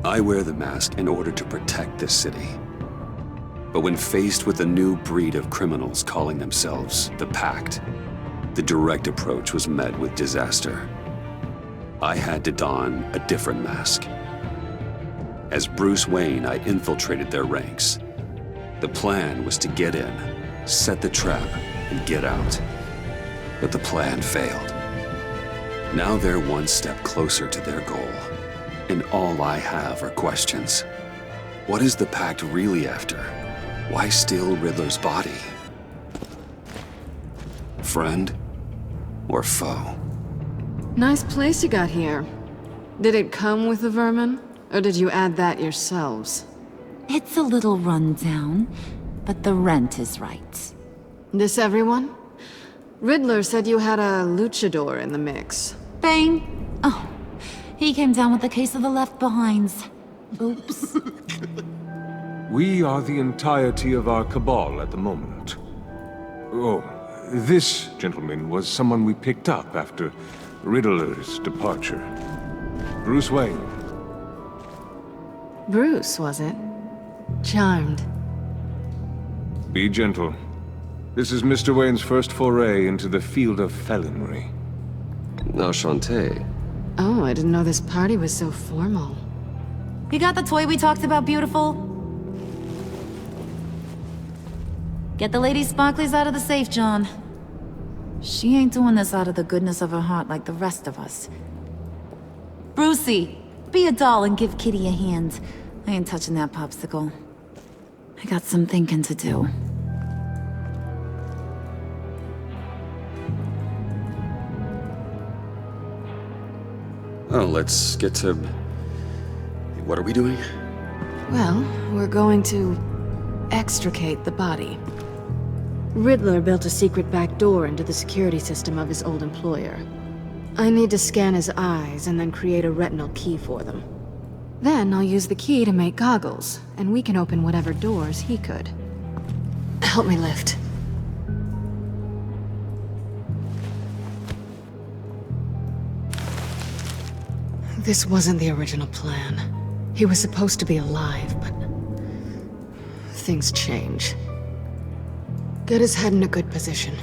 I wear the mask in order to protect this city. But when faced with a new breed of criminals calling themselves the Pact, the direct approach was met with disaster. I had to don a different mask. As Bruce Wayne, I infiltrated their ranks. The plan was to get in, set the trap, and get out. But the plan failed. Now they're one step closer to their goal, and all I have are questions. What is the Pact really after? Why steal Riddler's body? Friend or foe? Nice place you got here. Did it come with the vermin, or did you add that yourselves? It's a little run down, but the rent is right. This everyone? Riddler said you had a luchador in the mix. Bang! Oh, he came down with a case of the left behinds. Oops. We are the entirety of our cabal at the moment. Oh, this gentleman was someone we picked up after Riddler's departure. Bruce Wayne. Bruce, was it? Charmed. Be gentle. This is Mr. Wayne's first foray into the field of felonry. Enchanté. Oh, I didn't know this party was so formal. You got the toy we talked about, beautiful? Get the lady sparklies out of the safe, John. She ain't doing this out of the goodness of her heart like the rest of us. Brucey, be a doll and give Kitty a hand. I ain't touching that popsicle. I got some thinking to do. Oh, let's get to... What are we doing? Well, we're going to extricate the body. Riddler built a secret back door into the security system of his old employer. I need to scan his eyes and then create a retinal key for them. Then I'll use the key to make goggles, and we can open whatever doors he could. Help me lift. This wasn't the original plan. He was supposed to be alive, but things change. Get his head in a good position.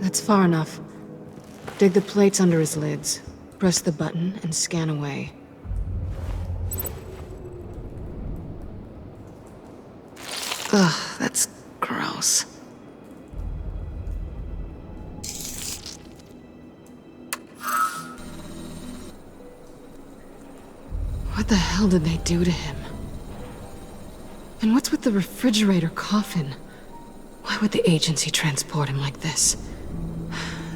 That's far enough. Dig the plates under his lids. Press the button and scan away. Ugh, that's gross. What the hell did they do to him? And what's with the refrigerator coffin? Why would the agency transport him like this?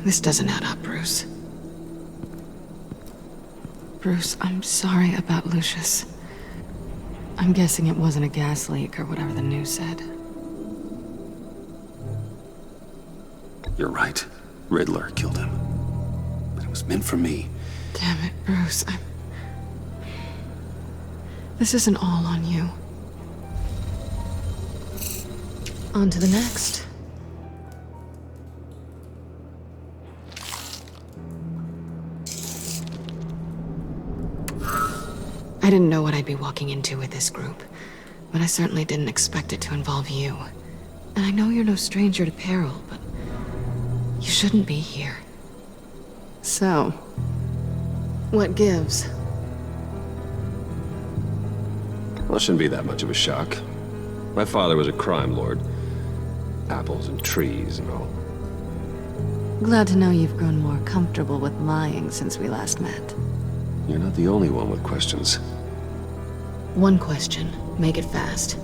This doesn't add up, Bruce. Bruce, I'm sorry about Lucius. I'm guessing it wasn't a gas leak or whatever the news said. You're right. Riddler killed him. But it was meant for me. Damn it, Bruce. This isn't all on you. On to the next. I didn't know what I'd be walking into with this group, but I certainly didn't expect it to involve you. And I know you're no stranger to peril, but you shouldn't be here. So, what gives? Well, it shouldn't be that much of a shock. My father was a crime lord. Apples and trees and all. Glad to know you've grown more comfortable with lying since we last met. You're not the only one with questions. One question. Make it fast.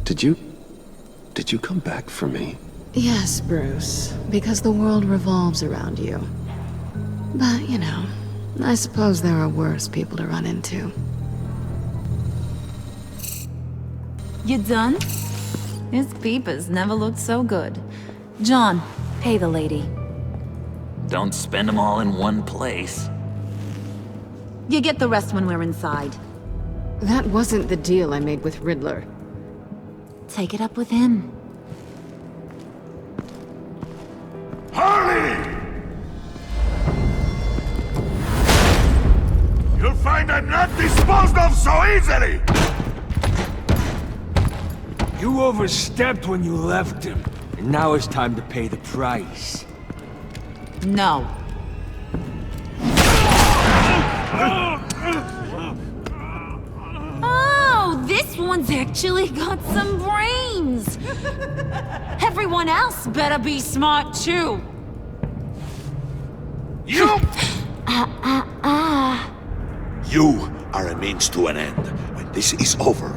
Did you come back for me? Yes, Bruce. Because the world revolves around you. But, you know, I suppose there are worse people to run into. You done? His peepers never looked so good. John, pay the lady. Don't spend them all in one place. You get the rest when we're inside. That wasn't the deal I made with Riddler. Take it up with him. find and not disposed of so easily! You overstepped when you left him, and now it's time to pay the price. No. Oh, this one's actually got some brains. Everyone else better be smart too. You! You are a means to an end. When this is over,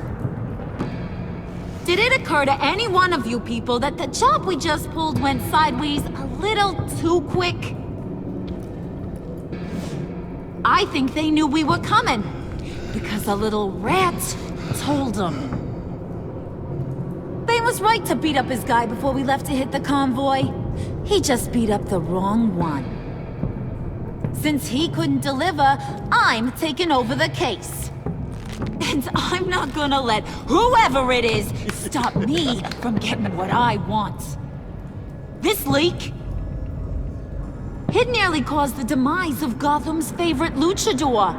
Did it occur to any one of you people that the job we just pulled went sideways a little too quick? I think they knew we were coming, because a little rat told them. Bane was right to beat up his guy before we left to hit the convoy. He just beat up the wrong one. Since he couldn't deliver, I'm taking over the case. And I'm not gonna let whoever it is stop me from getting what I want. This leak, it nearly caused the demise of Gotham's favorite luchador.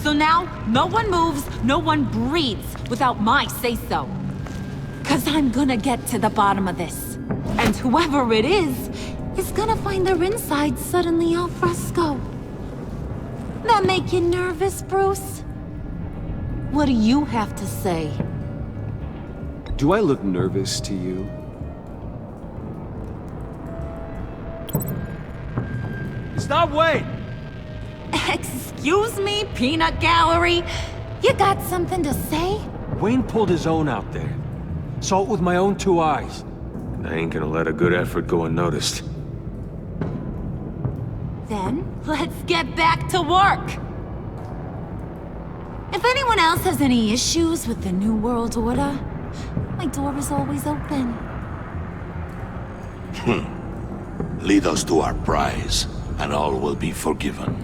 So now, no one moves, no one breathes without my say-so. 'Cause I'm gonna get to the bottom of this. And whoever it is gonna find their insides suddenly al fresco. That make you nervous, Bruce? What do you have to say? Do I look nervous to you? Stop, Wayne! Excuse me, peanut gallery? You got something to say? Wayne pulled his own out there. Saw it with my own 2 eyes. I ain't gonna let a good effort go unnoticed. Then, let's get back to work. If anyone else has any issues with the New World Order, my door is always open. lead us to our prize, and all will be forgiven.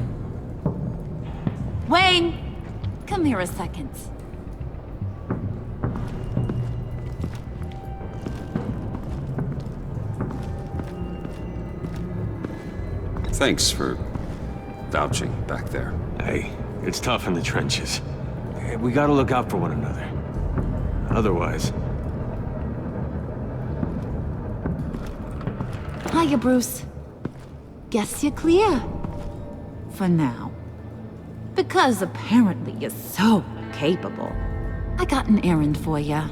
Wayne, come here a second. Thanks for vouching back there. Hey, it's tough in the trenches. We gotta look out for one another. Otherwise... Hiya, Bruce. Guess you're clear. For now. Because apparently you're so capable. I got an errand for ya.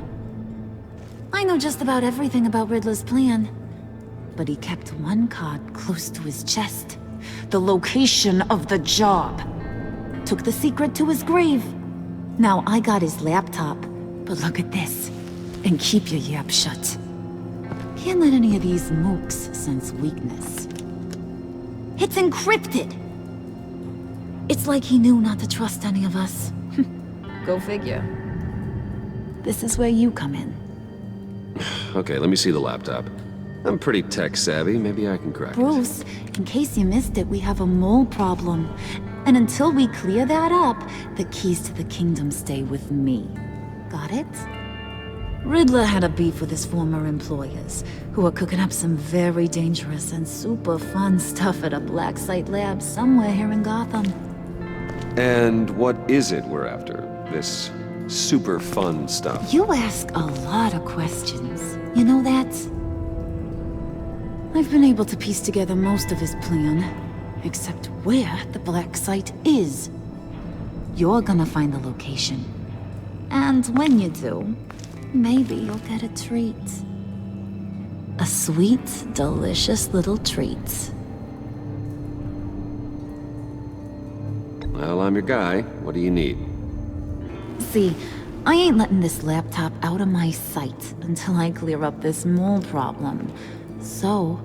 I know just about everything about Riddler's plan. But he kept one card close to his chest. The location of the job. Took the secret to his grave. Now I got his laptop. But look at this. And keep your yap shut. Can't let any of these mooks sense weakness. It's encrypted! It's like he knew not to trust any of us. Go figure. This is where you come in. Okay, let me see the laptop. I'm pretty tech savvy, maybe I can crack it. Bruce, in case you missed it, we have a mole problem. And until we clear that up, the keys to the kingdom stay with me. Got it? Riddler had a beef with his former employers, who were cooking up some very dangerous and super fun stuff at a black site lab somewhere here in Gotham. And what is it we're after? This super fun stuff? You ask a lot of questions. You know that? I've been able to piece together most of his plan, except where the black site is. You're gonna find the location. And when you do, maybe you'll get a treat. A sweet, delicious little treat. Well, I'm your guy. What do you need? See, I ain't letting this laptop out of my sight until I clear up this mole problem. So,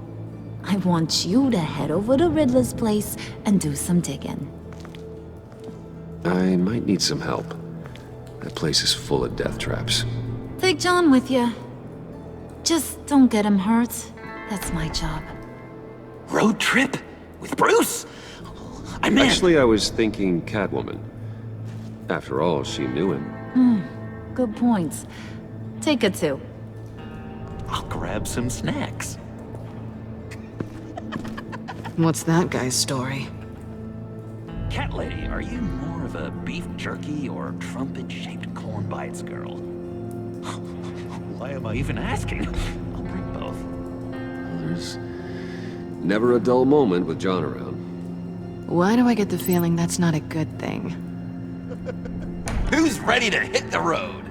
I want you to head over to Riddler's place and do some digging. I might need some help. That place is full of death traps. Take John with you. Just don't get him hurt. That's my job. Road trip? With Bruce? I'm in. Actually, I was thinking Catwoman. After all, she knew him. Good point. Take it too. I'll grab some snacks. What's that guy's story? Cat lady, are you more of a beef jerky or trumpet-shaped corn bites girl? Why am I even asking? I'll bring both. There's never a dull moment with John around. Why do I get the feeling that's not a good thing? Who's ready to hit the road?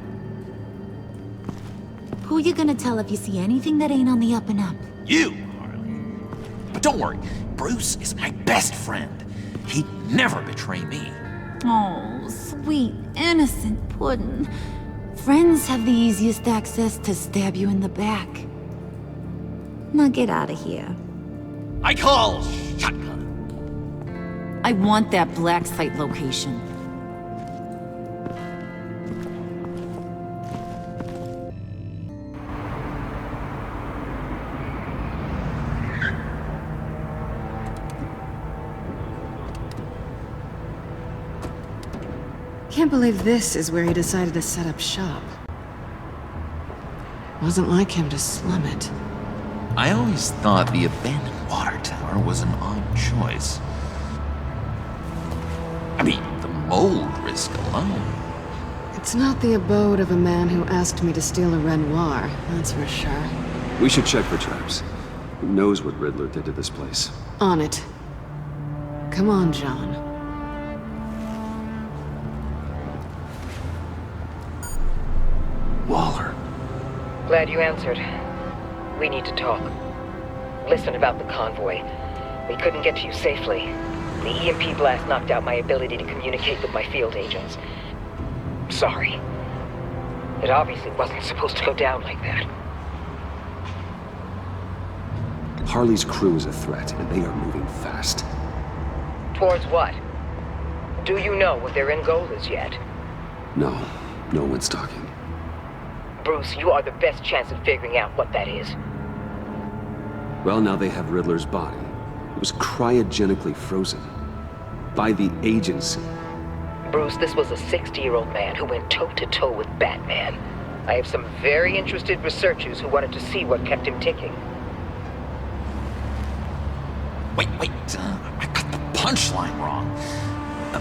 Who you gonna tell if you see anything that ain't on the up and up? You, Harley. But don't worry, Bruce is my best friend. He'd never betray me. Oh, sweet, innocent Puddin'. Friends have the easiest access to stab you in the back. Now get out of here. I call shotgun. I want that black site location. Can't believe this is where he decided to set up shop. Wasn't like him to slum it. I always thought the abandoned water tower was an odd choice. I mean, the mold risk alone. It's not the abode of a man who asked me to steal a Renoir, that's for sure. We should check for traps. Who knows what Riddler did to this place? On it. Come on, John. Waller. Glad you answered. We need to talk. Listen about the convoy. We couldn't get to you safely. The EMP blast knocked out my ability to communicate with my field agents. Sorry. It obviously wasn't supposed to go down like that. Harley's crew is a threat, and they are moving fast. Towards what? Do you know what their end goal is yet? No one's talking. Bruce, you are the best chance of figuring out what that is. Well, now they have Riddler's body. It was cryogenically frozen. By the agency. Bruce, this was a 60-year-old man who went toe-to-toe with Batman. I have some very interested researchers who wanted to see what kept him ticking. Wait, I got the punchline wrong.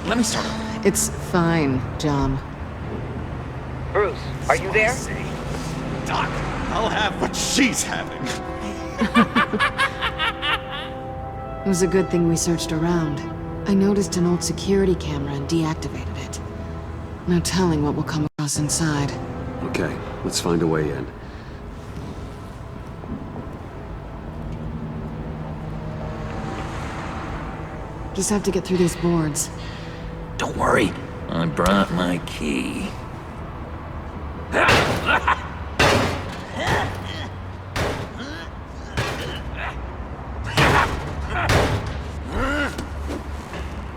Let me start over. It's fine, John. Bruce, are you there? Doc, I'll have what she's having. It was a good thing we searched around. I noticed an old security camera and deactivated it. No telling what will come across inside. Okay, let's find a way in. Just have to get through these boards. Don't worry, I brought my key.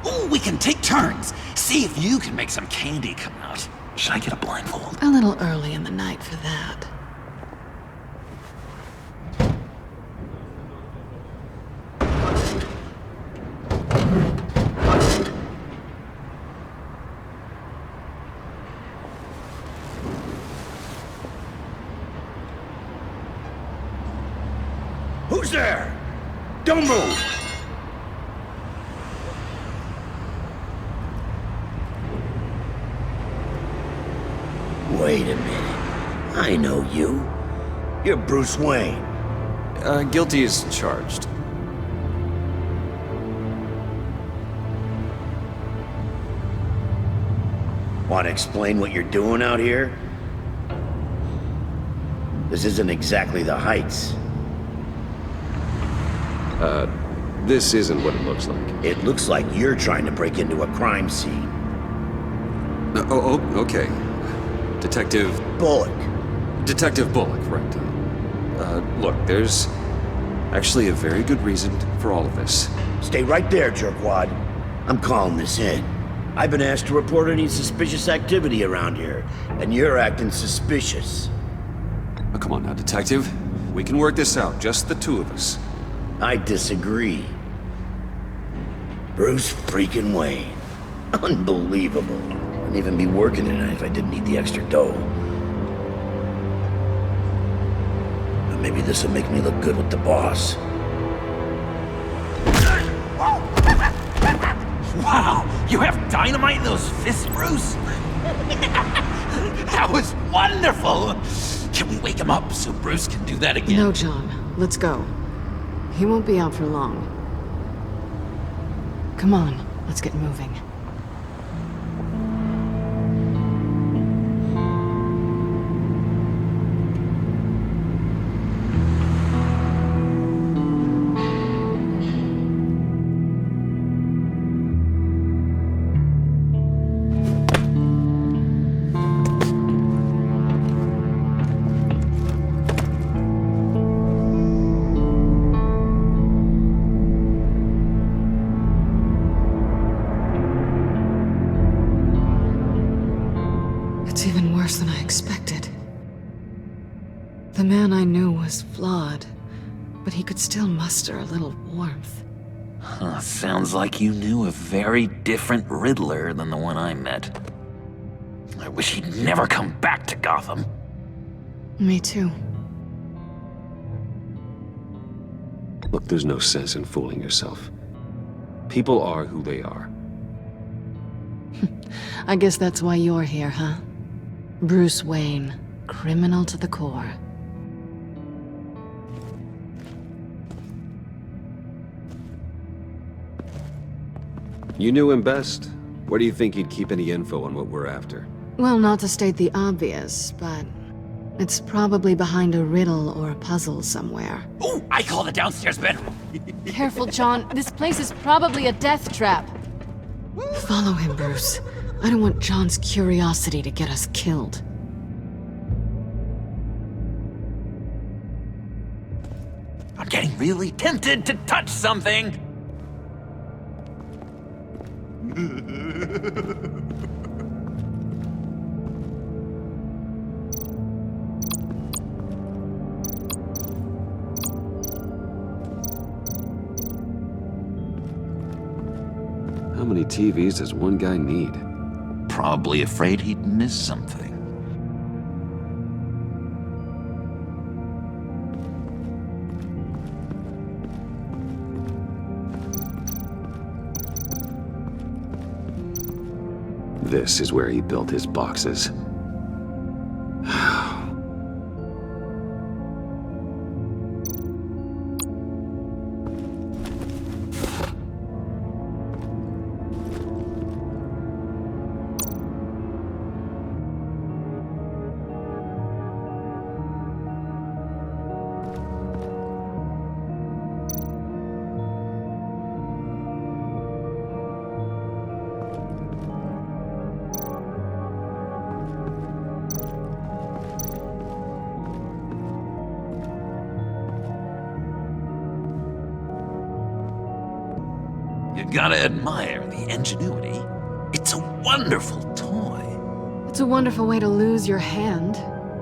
Ooh, we can take turns. See if you can make some candy come out. Should I get a blindfold? A little early in the night for that. Who's there? Don't move! Wait a minute. I know you. You're Bruce Wayne. Guilty as charged. Want to explain what you're doing out here? This isn't exactly the Heights. This isn't what it looks like. It looks like you're trying to break into a crime scene. Okay. Detective Bullock. Right. Look, there's actually a very good reason for all of this. Stay right there, jerkwad. I'm calling this in. I've been asked to report any suspicious activity around here, and you're acting suspicious. Oh, come on now, Detective. We can work this out, just the two of us. I disagree. Bruce freaking Wayne. Unbelievable. Wouldn't even be working tonight if I didn't need the extra dough. But maybe this will make me look good with the boss. Wow, you have dynamite in those fists, Bruce? That was wonderful! Can we wake him up so Bruce can do that again? No, John. Let's go. He won't be out for long. Come on, let's get moving. It's even worse than I expected. The man I knew was flawed, but he could still muster a little warmth. Huh, sounds like you knew a very different Riddler than the one I met. I wish he'd never come back to Gotham. Me too. Look, there's no sense in fooling yourself. People are who they are. I guess that's why you're here, huh? Bruce Wayne, criminal to the core. You knew him best. Where do you think he'd keep any info on what we're after? Well, not to state the obvious, but it's probably behind a riddle or a puzzle somewhere. Ooh, I call the downstairs bedroom. Careful, John. This place is probably a death trap. Follow him, Bruce. I don't want John's curiosity to get us killed. I'm getting really tempted to touch something. How many TVs does one guy need? Probably afraid he'd miss something. This is where he built his boxes. You gotta admire the ingenuity. It's a wonderful toy. It's a wonderful way to lose your hand.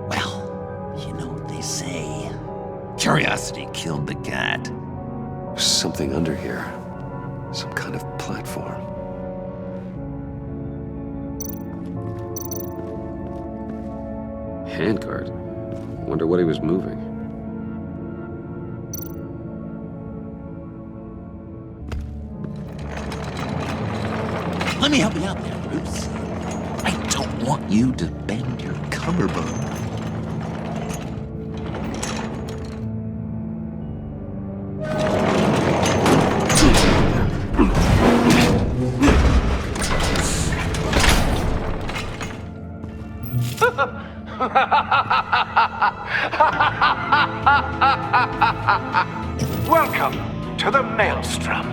Well, you know what they say. Curiosity killed the cat. There's something under here. Some kind of platform. Handguard. Wonder what he was moving. Let me help you out there, Bruce. I don't want you to bend your collarbone. Welcome to the Maelstrom.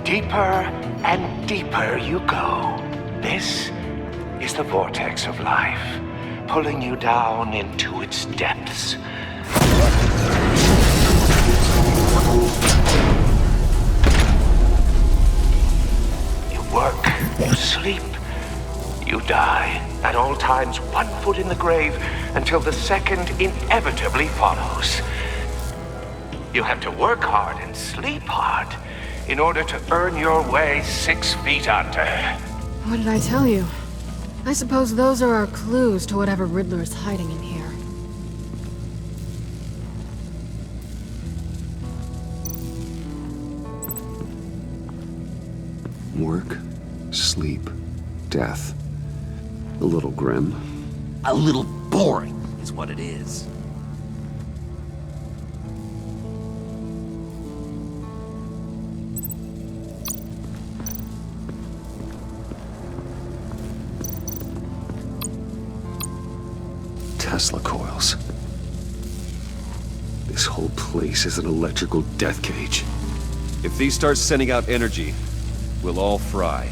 Deeper and deeper you go. This is the vortex of life, pulling you down into its depths. You work, you sleep, you die. At all times, 1 foot in the grave until the second inevitably follows. You have to work hard and sleep hard in order to earn your way 6 feet under. What did I tell you? I suppose those are our clues to whatever Riddler is hiding in here. Work, sleep, death. A little grim. A little boring is what it is. Tesla coils. This whole place is an electrical death cage. If these start sending out energy, we'll all fry.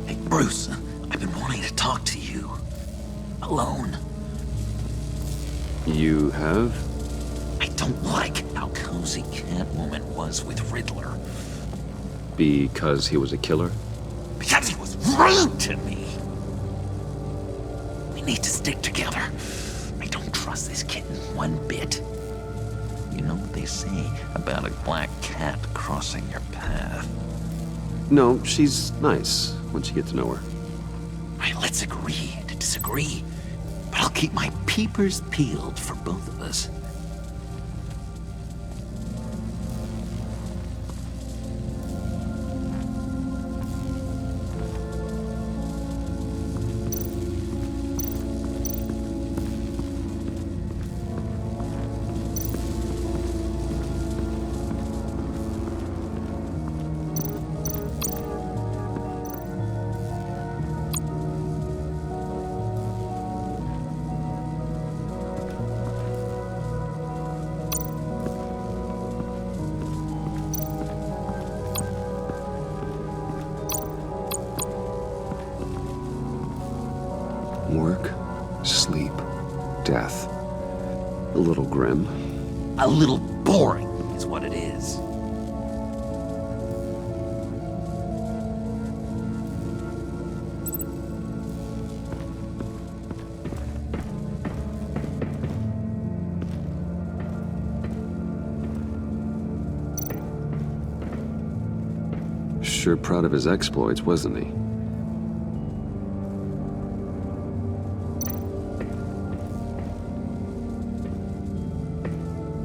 Hey, Bruce, I've been wanting to talk to you. Alone. You have? I don't like how cozy Catwoman was with Riddler. Because he was a killer? Because he was rude to me. We need to stick together. I don't trust this kitten one bit. You know what they say about a black cat crossing your path? No, she's nice once you get to know her. Right, let's agree to disagree. But I'll keep my peepers peeled for both of us. Work, sleep, death. A little grim. A little boring is what it is. Sure proud of his exploits, wasn't he?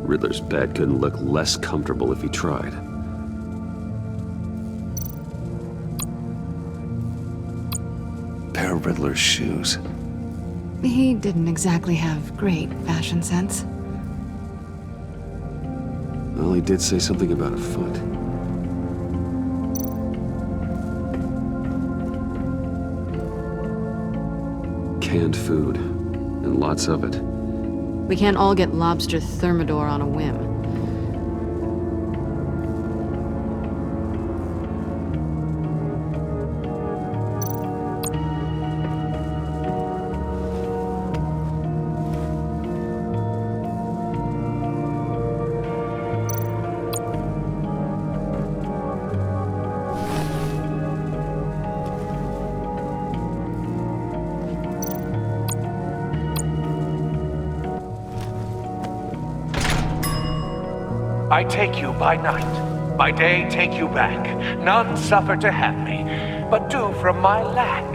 Riddler's bed couldn't look less comfortable if he tried. Pair of Riddler's shoes. He didn't exactly have great fashion sense. Well, he did say something about a foot. Canned food, and lots of it. We can't all get lobster thermidor on a whim. I take you by night, by day take you back. None suffer to have me, but do from my lack.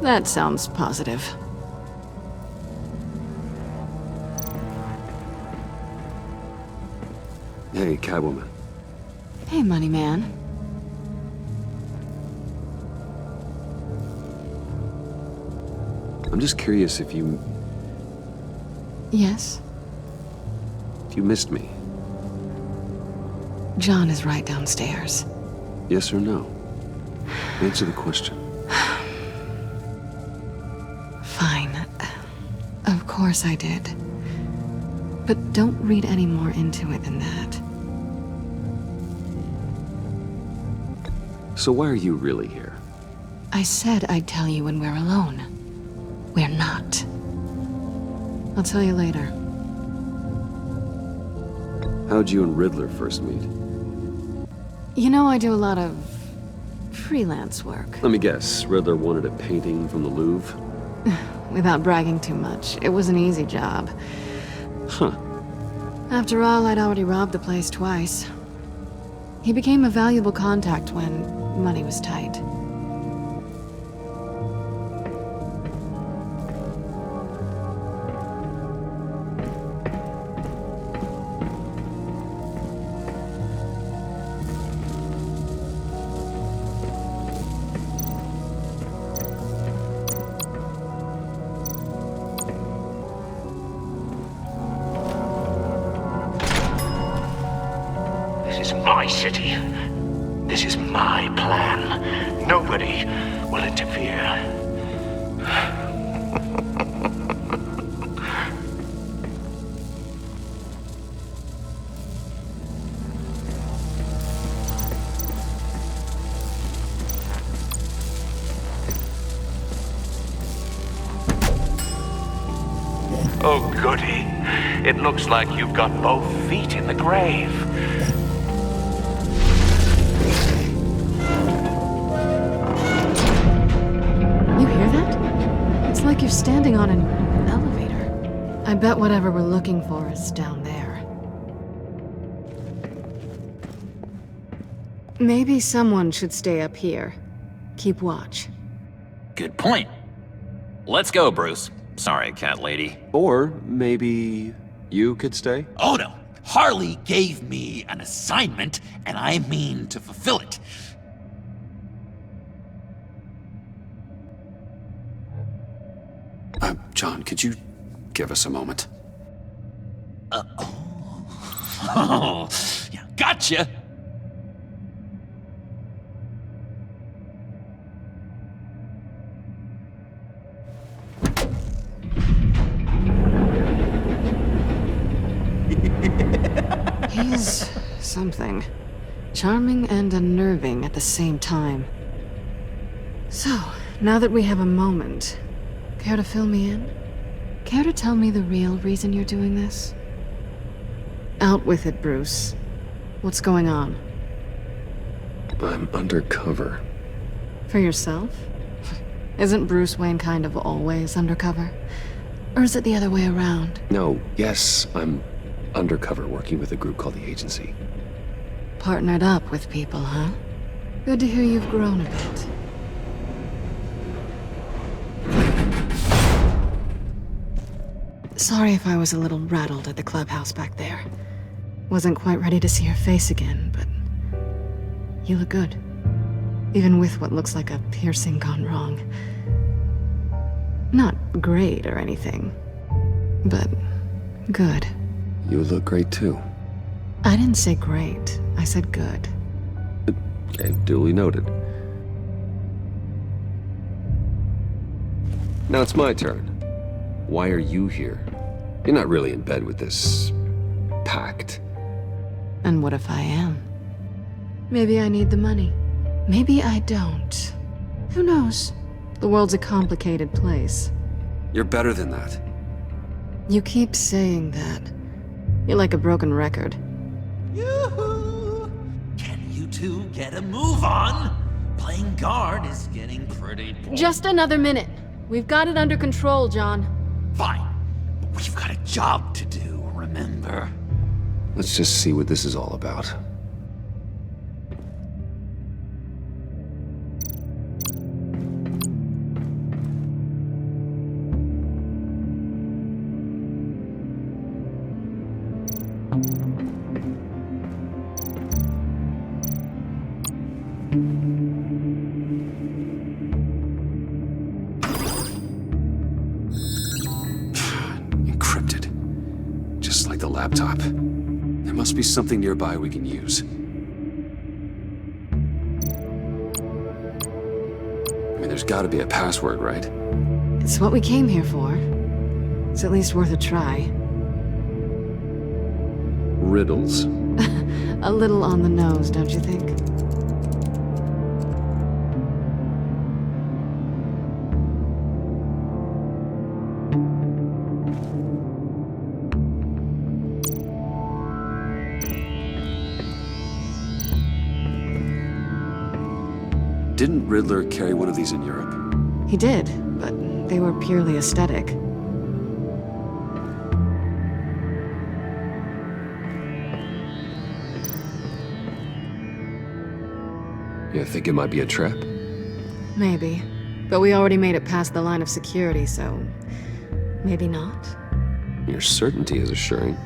That sounds positive. Hey, Catwoman. Hey, money man. I'm just curious if you Yes? missed me. John is right downstairs. Yes or no? Answer the question. Fine. Of course I did. But don't read any more into it than that. So why are you really here? I said I'd tell you when we're alone. We're not. I'll tell you later. How'd you and Riddler first meet? You know, I do a lot of freelance work. Let me guess, Riddler wanted a painting from the Louvre? Without bragging too much, it was an easy job. Huh. After all, I'd already robbed the place twice. He became a valuable contact when money was tight. This is my city. This is my plan. Nobody will interfere. Oh, goody. It looks like you've got both feet in the grave. You hear that? It's like you're standing on an elevator. I bet whatever we're looking for is down there. Maybe someone should stay up here. Keep watch. Good point. Let's go, Bruce. Sorry, cat lady. Or maybe you could stay? Oh no, Harley gave me an assignment, and I mean to fulfill it. John, could you give us a moment? Oh, yeah, gotcha. He's something. Charming and unnerving at the same time. So, now that we have a moment, care to fill me in? Care to tell me the real reason you're doing this? Out with it, Bruce. What's going on? I'm undercover. For yourself? Isn't Bruce Wayne kind of always undercover? Or is it the other way around? No, yes, I'm undercover working with a group called the Agency. Partnered up with people, huh? Good to hear you've grown a bit. Sorry if I was a little rattled at the clubhouse back there. Wasn't quite ready to see your face again, but you look good. Even with what looks like a piercing gone wrong. Not great or anything, but good. You look great too. I didn't say great, I said good. Okay, duly noted. Now it's my turn. Why are you here? You're not really in bed with this pact. And what if I am? Maybe I need the money. Maybe I don't. Who knows? The world's a complicated place. You're better than that. You keep saying that. You're like a broken record. Yoo-hoo! Can you two get a move on? Playing guard is getting pretty boring. Just another minute. We've got it under control, John. Fine. But we've got a job to do, remember? Let's just see what this is all about. Encrypted. Just like the laptop. There must be something nearby we can use. I mean, there's gotta be a password, right? It's what we came here for. It's at least worth a try. Riddles. A little on the nose, don't you think? Didn't Riddler carry one of these in Europe? He did, but they were purely aesthetic. You think it might be a trap? Maybe. But we already made it past the line of security, so... maybe not. Your certainty is assuring.